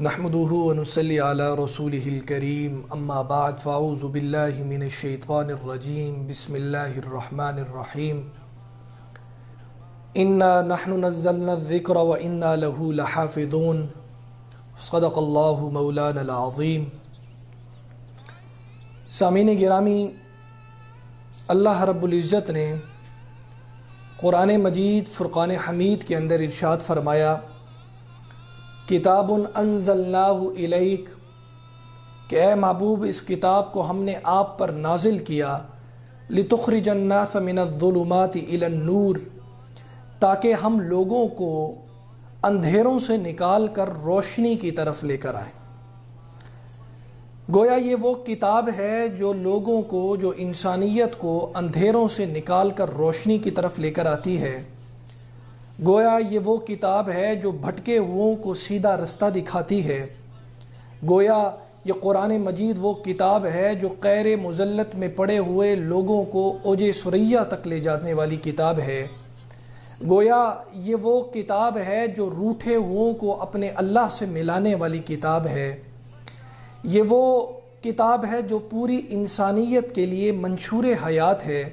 نحمده ونصلي على رسوله الكريم اما بعد فاعوذ بالله من الشيطان الرجيم بسم الله الرحمن الرحيم انا نحن نزلنا الذكر وانا له لحافظون صدق الله مولانا العظيم۔ سامعین گرامی، اللہ رب العزت نے قرآن مجید فرقان حمید کے اندر ارشاد فرمایا، کتاب انزلناہ الیک، کہ اے محبوب اس کتاب کو ہم نے آپ پر نازل کیا، لتخرج الناس من الظلمات الی النور، تاکہ ہم لوگوں کو اندھیروں سے نکال کر روشنی کی طرف لے کر آئیں۔ گویا یہ وہ کتاب ہے جو لوگوں کو، جو انسانیت کو اندھیروں سے نکال کر روشنی کی طرف لے کر آتی ہے۔ گویا یہ وہ کتاب ہے جو بھٹکے ہوئوں کو سیدھا رستہ دکھاتی ہے۔ گویا یہ قرآن مجید وہ کتاب ہے جو غیر مذلت میں پڑے ہوئے لوگوں کو اوج ثریا تک لے جانے والی کتاب ہے۔ گویا یہ وہ کتاب ہے جو روٹھے ہوئوں کو اپنے اللہ سے ملانے والی کتاب ہے۔ یہ وہ کتاب ہے جو پوری انسانیت کے لیے منشور حیات ہے۔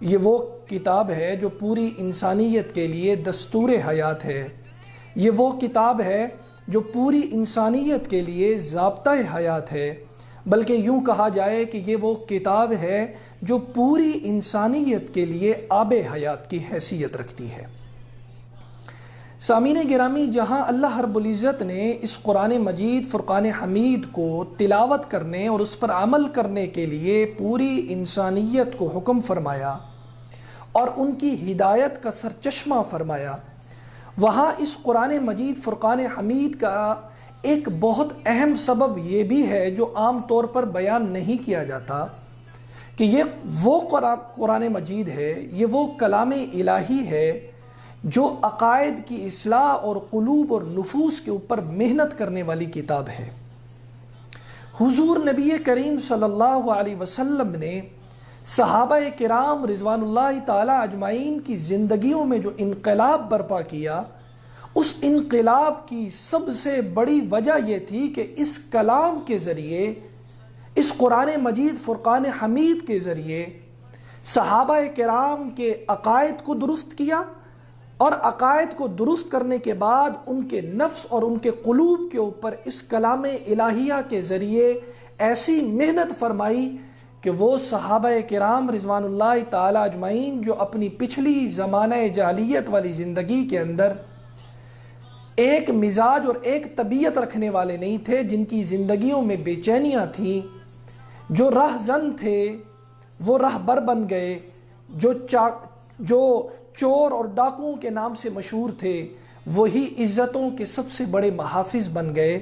یہ وہ کتاب ہے جو پوری انسانیت کے لیے دستور حیات ہے۔ یہ وہ کتاب ہے جو پوری انسانیت کے لیے ضابطہ حیات ہے، بلکہ یوں کہا جائے کہ یہ وہ کتاب ہے جو پوری انسانیت کے لیے آب حیات کی حیثیت رکھتی ہے۔ سامعین گرامی، جہاں اللہ رب العزت نے اس قرآن مجید فرقان حمید کو تلاوت کرنے اور اس پر عمل کرنے کے لیے پوری انسانیت کو حکم فرمایا اور ان کی ہدایت کا سرچشمہ فرمایا، وہاں اس قرآن مجید فرقان حمید کا ایک بہت اہم سبب یہ بھی ہے جو عام طور پر بیان نہیں کیا جاتا، کہ یہ وہ قرآن مجید ہے، یہ وہ کلام الہی ہے جو عقائد کی اصلاح اور قلوب اور نفوس کے اوپر محنت کرنے والی کتاب ہے۔ حضور نبی کریم صلی اللہ علیہ وسلم نے صحابہ کرام رضوان اللہ تعالی اجمعین کی زندگیوں میں جو انقلاب برپا کیا، اس انقلاب کی سب سے بڑی وجہ یہ تھی کہ اس کلام کے ذریعے، اس قرآن مجید فرقان حمید کے ذریعے صحابہ کرام کے عقائد کو درست کیا، اور عقائد کو درست کرنے کے بعد ان کے نفس اور ان کے قلوب کے اوپر اس کلام الہیہ کے ذریعے ایسی محنت فرمائی کہ وہ صحابہ کرام رضوان اللہ تعالی اجمعین جو اپنی پچھلی زمانہ جاہلیت والی زندگی کے اندر ایک مزاج اور ایک طبیعت رکھنے والے نہیں تھے، جن کی زندگیوں میں بے چینیاں تھیں، جو رہزن تھے وہ رہبر بن گئے، جو چور اور ڈاکوؤں کے نام سے مشہور تھے وہی عزتوں کے سب سے بڑے محافظ بن گئے۔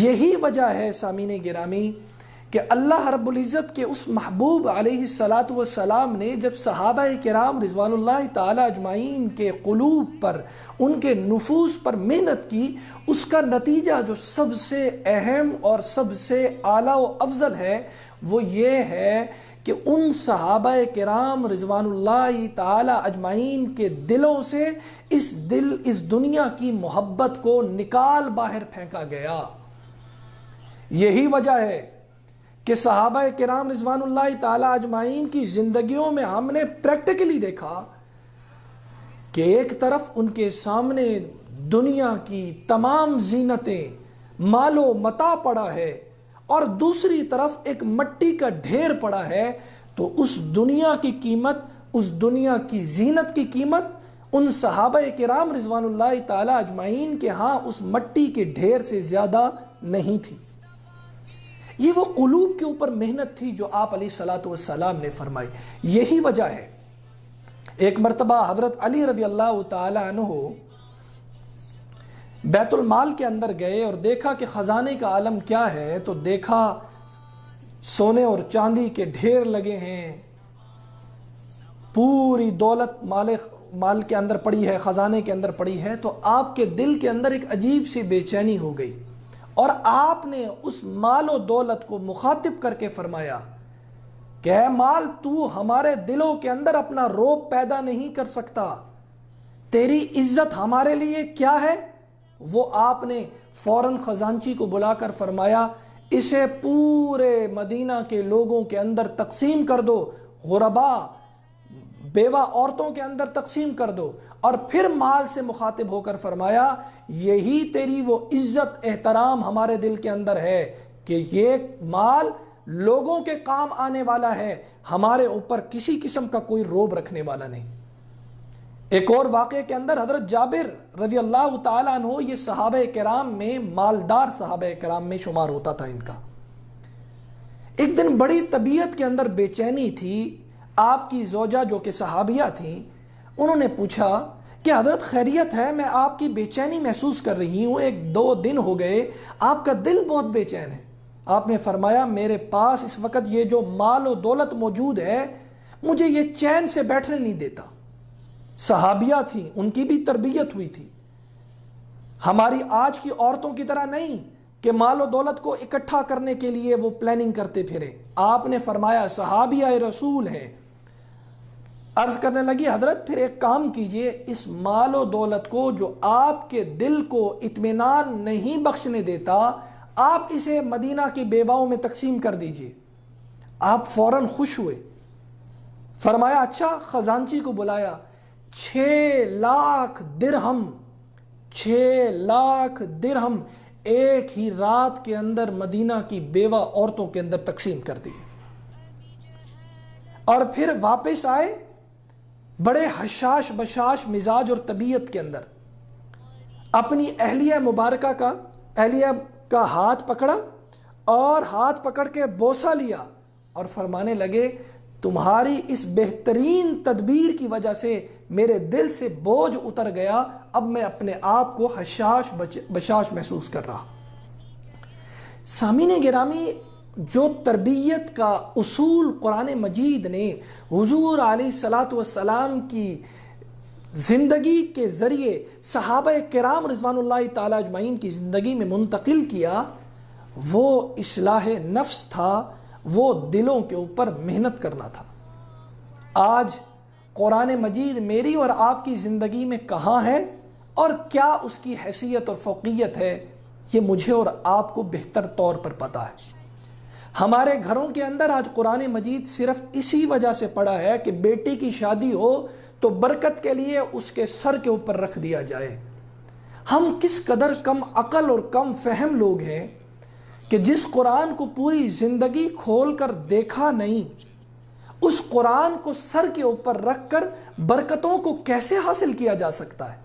یہی وجہ ہے سامعین گرامی کہ اللہ رب العزت کے اس محبوب علیہ السلام نے جب صحابہ کرام رضوان اللہ تعالی اجمعین کے قلوب پر، ان کے نفوس پر محنت کی، اس کا نتیجہ جو سب سے اہم اور سب سے اعلیٰ و افضل ہے وہ یہ ہے کہ ان صحابہ کرام رضوان اللہ تعالی اجمعین کے دلوں سے اس دنیا کی محبت کو نکال باہر پھینکا گیا۔ یہی وجہ ہے کہ صحابہ کرام رضوان اللہ تعالی اجمعین کی زندگیوں میں ہم نے پریکٹیکلی دیکھا کہ ایک طرف ان کے سامنے دنیا کی تمام زینتیں، مال و متاع پڑا ہے، اور دوسری طرف ایک مٹی کا ڈھیر پڑا ہے، تو اس دنیا کی قیمت، اس دنیا کی زینت کی قیمت ان صحابہ کرام رضوان اللہ تعالی اجمعین کے ہاں اس مٹی کے ڈھیر سے زیادہ نہیں تھی۔ یہ وہ قلوب کے اوپر محنت تھی جو آپ علیہ السلام نے فرمائی۔ یہی وجہ ہے ایک مرتبہ حضرت علی رضی اللہ تعالی عنہ بیت المال کے اندر گئے اور دیکھا کہ خزانے کا عالم کیا ہے، تو دیکھا سونے اور چاندی کے ڈھیر لگے ہیں، پوری دولت مال کے اندر پڑی ہے، خزانے کے اندر پڑی ہے، تو آپ کے دل کے اندر ایک عجیب سی بے چینی ہو گئی، اور آپ نے اس مال و دولت کو مخاطب کر کے فرمایا کہ اے مال، تو ہمارے دلوں کے اندر اپنا روب پیدا نہیں کر سکتا، تیری عزت ہمارے لیے کیا ہے؟ وہ آپ نے فوراً خزانچی کو بلا کر فرمایا اسے پورے مدینہ کے لوگوں کے اندر تقسیم کر دو، غربا بیوہ عورتوں کے اندر تقسیم کر دو، اور پھر مال سے مخاطب ہو کر فرمایا یہی تیری وہ عزت احترام ہمارے دل کے اندر ہے کہ یہ مال لوگوں کے کام آنے والا ہے، ہمارے اوپر کسی قسم کا کوئی روب رکھنے والا نہیں۔ ایک اور واقعے کے اندر حضرت جابر رضی اللہ تعالیٰ عنہ، یہ صحابہ کرام میں مالدار صحابہ کرام میں شمار ہوتا تھا ان کا، ایک دن بڑی طبیعت کے اندر بے چینی تھی۔ آپ کی زوجہ جو کہ صحابیہ تھیں، انہوں نے پوچھا کہ حضرت خیریت ہے؟ میں آپ کی بے چینی محسوس کر رہی ہوں، 1-2 دن ہو گئے آپ کا دل بہت بے چین ہے۔ آپ نے فرمایا میرے پاس اس وقت یہ جو مال و دولت موجود ہے مجھے یہ چین سے بیٹھنے نہیں دیتا۔ صحابیہ تھیں، ان کی بھی تربیت ہوئی تھی، ہماری آج کی عورتوں کی طرح نہیں کہ مال و دولت کو اکٹھا کرنے کے لیے وہ پلاننگ کرتے پھرے۔ آپ نے فرمایا صحابیہ رسول ہے، عرض کرنے لگی حضرت پھر ایک کام کیجئے، اس مال و دولت کو جو آپ کے دل کو اطمینان نہیں بخشنے دیتا آپ اسے مدینہ کی بیواؤں میں تقسیم کر دیجئے۔ آپ فوراً خوش ہوئے، فرمایا اچھا، خزانچی کو بلایا، 6 لاکھ درہم 6 لاکھ درہم ایک ہی رات کے اندر مدینہ کی بیوہ عورتوں کے اندر تقسیم کر دی، اور پھر واپس آئے بڑے حشاش بشاش مزاج اور طبیعت کے اندر، اپنی اہلیہ مبارکہ کا ہاتھ پکڑا اور ہاتھ پکڑ کے بوسہ لیا اور فرمانے لگے تمہاری اس بہترین تدبیر کی وجہ سے میرے دل سے بوجھ اتر گیا، اب میں اپنے آپ کو حشاش بشاش محسوس کر رہا۔ سامعین گرامی، جو تربیت کا اصول قرآن مجید نے حضور علیہ الصلاۃ والسلام کی زندگی کے ذریعے صحابہ کرام رضوان اللہ تعالیٰ اجمعین کی زندگی میں منتقل کیا، وہ اصلاح نفس تھا، وہ دلوں کے اوپر محنت کرنا تھا۔ آج قرآن مجید میری اور آپ کی زندگی میں کہاں ہے اور کیا اس کی حیثیت اور فوقیت ہے، یہ مجھے اور آپ کو بہتر طور پر پتہ ہے۔ ہمارے گھروں کے اندر آج قرآن مجید صرف اسی وجہ سے پڑھا ہے کہ بیٹی کی شادی ہو تو برکت کے لیے اس کے سر کے اوپر رکھ دیا جائے۔ ہم کس قدر کم عقل اور کم فہم لوگ ہیں کہ جس قرآن کو پوری زندگی کھول کر دیکھا نہیں، اس قرآن کو سر کے اوپر رکھ کر برکتوں کو کیسے حاصل کیا جا سکتا ہے۔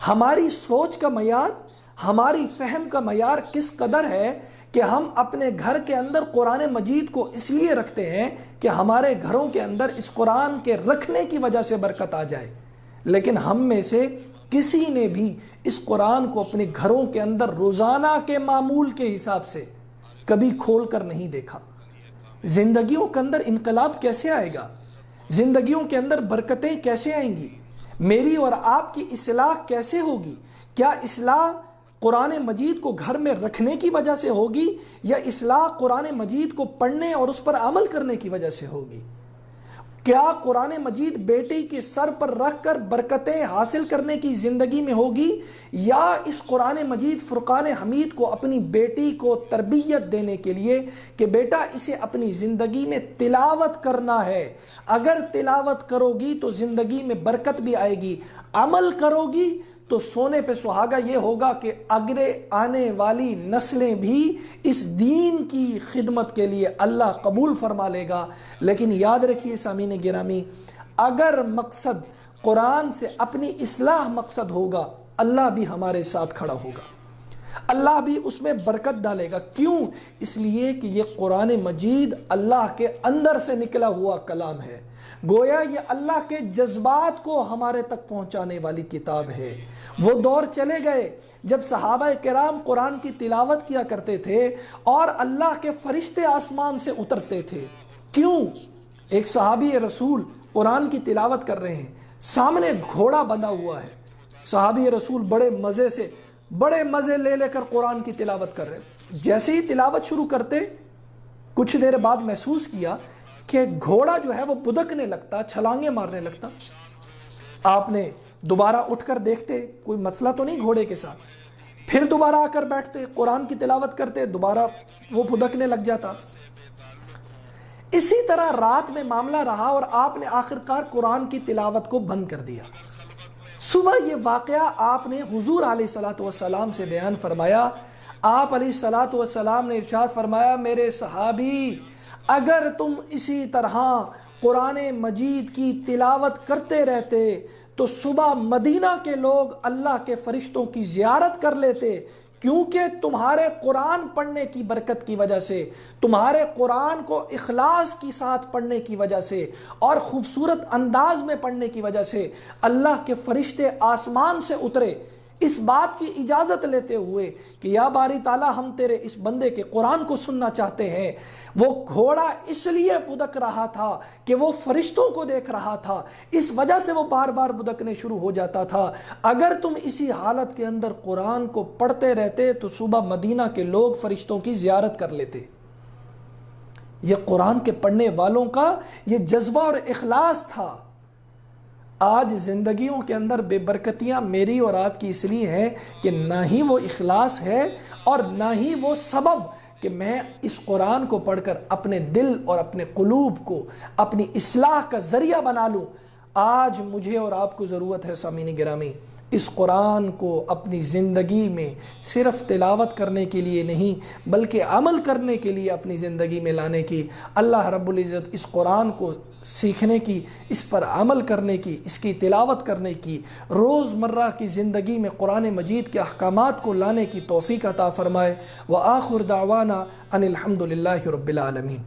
ہماری سوچ کا معیار، ہماری فہم کا معیار کس قدر ہے کہ ہم اپنے گھر کے اندر قرآن مجید کو اس لیے رکھتے ہیں کہ ہمارے گھروں کے اندر اس قرآن کے رکھنے کی وجہ سے برکت آ جائے، لیکن ہم میں سے کسی نے بھی اس قرآن کو اپنے گھروں کے اندر روزانہ کے معمول کے حساب سے کبھی کھول کر نہیں دیکھا۔ زندگیوں کے اندر انقلاب کیسے آئے گا؟ زندگیوں کے اندر برکتیں کیسے آئیں گی؟ میری اور آپ کی اصلاح کیسے ہوگی؟ کیا اصلاح قرآن مجید کو گھر میں رکھنے کی وجہ سے ہوگی یا اصلاح قرآن مجید کو پڑھنے اور اس پر عمل کرنے کی وجہ سے ہوگی؟ کیا قرآن مجید بیٹی کے سر پر رکھ کر برکتیں حاصل کرنے کی زندگی میں ہوگی، یا اس قرآن مجید فرقان حمید کو اپنی بیٹی کو تربیت دینے کے لیے کہ بیٹا اسے اپنی زندگی میں تلاوت کرنا ہے، اگر تلاوت کرو گی تو زندگی میں برکت بھی آئے گی، عمل کرو گی تو سونے پہ سہاگا یہ ہوگا کہ اگلے آنے والی نسلیں بھی اس دین کی خدمت کے لیے اللہ قبول فرما لے گا۔ لیکن یاد رکھیے سامعین گرامی، اگر مقصد قرآن سے اپنی اصلاح مقصد ہوگا، اللہ بھی ہمارے ساتھ کھڑا ہوگا، اللہ بھی اس میں برکت ڈالے گا۔ کیوں؟ اس لیے کہ یہ قرآن مجید اللہ کے اندر سے نکلا ہوا کلام ہے، گویا یہ اللہ کے جذبات کو ہمارے تک پہنچانے والی کتاب ہے۔ وہ دور چلے گئے جب صحابہ کرام قرآن کی تلاوت کیا کرتے تھے اور اللہ کے فرشتے آسمان سے اترتے تھے۔ کیوں؟ ایک صحابی رسول قرآن کی تلاوت کر رہے ہیں، سامنے گھوڑا بندھا ہوا ہے، صحابی رسول بڑے مزے لے کر قرآن کی تلاوت کر رہے ہیں۔ جیسے ہی تلاوت شروع کرتے، کچھ دیر بعد محسوس کیا کہ گھوڑا جو ہے وہ بدکنے لگتا، چھلانگیں مارنے لگتا۔ آپ نے دوبارہ اٹھ کر دیکھتے کوئی مسئلہ تو نہیں گھوڑے کے ساتھ، پھر دوبارہ آ کر بیٹھتے، قرآن کی تلاوت کرتے، دوبارہ وہ پھدکنے لگ جاتا۔ اسی طرح رات میں معاملہ رہا اور آپ نے آخرکار قرآن کی تلاوت کو بند کر دیا۔ صبح یہ واقعہ آپ نے حضور علیہ السلام سے بیان فرمایا۔ آپ علیہ السلام نے ارشاد فرمایا، میرے صحابی، اگر تم اسی طرح قرآن مجید کی تلاوت کرتے رہتے تو صبح مدینہ کے لوگ اللہ کے فرشتوں کی زیارت کر لیتے، کیونکہ تمہارے قرآن پڑھنے کی برکت کی وجہ سے، تمہارے قرآن کو اخلاص کی ساتھ پڑھنے کی وجہ سے اور خوبصورت انداز میں پڑھنے کی وجہ سے اللہ کے فرشتے آسمان سے اترے، اس بات کی اجازت لیتے ہوئے کہ یا باری تعالیٰ ہم تیرے اس بندے کے قرآن کو سننا چاہتے ہیں۔ وہ گھوڑا اس لیے بدک رہا تھا کہ وہ فرشتوں کو دیکھ رہا تھا، اس وجہ سے وہ بار بار بدکنے شروع ہو جاتا تھا۔ اگر تم اسی حالت کے اندر قرآن کو پڑھتے رہتے تو صبح مدینہ کے لوگ فرشتوں کی زیارت کر لیتے۔ یہ قرآن کے پڑھنے والوں کا یہ جذبہ اور اخلاص تھا۔ آج زندگیوں کے اندر بے برکتیاں میری اور آپ کی اس لیے ہے کہ نہ ہی وہ اخلاص ہے اور نہ ہی وہ سبب کہ میں اس قرآن کو پڑھ کر اپنے دل اور اپنے قلوب کو اپنی اصلاح کا ذریعہ بنا لوں۔ آج مجھے اور آپ کو ضرورت ہے سامعین گرامی، اس قرآن کو اپنی زندگی میں صرف تلاوت کرنے کے لیے نہیں بلکہ عمل کرنے کے لیے اپنی زندگی میں لانے کی۔ اللہ رب العزت اس قرآن کو سیکھنے کی، اس پر عمل کرنے کی، اس کی تلاوت کرنے کی، روزمرہ کی زندگی میں قرآن مجید کے احکامات کو لانے کی توفیق عطا فرمائے۔ وآخر دعوانا ان الحمد للہ رب العالمین۔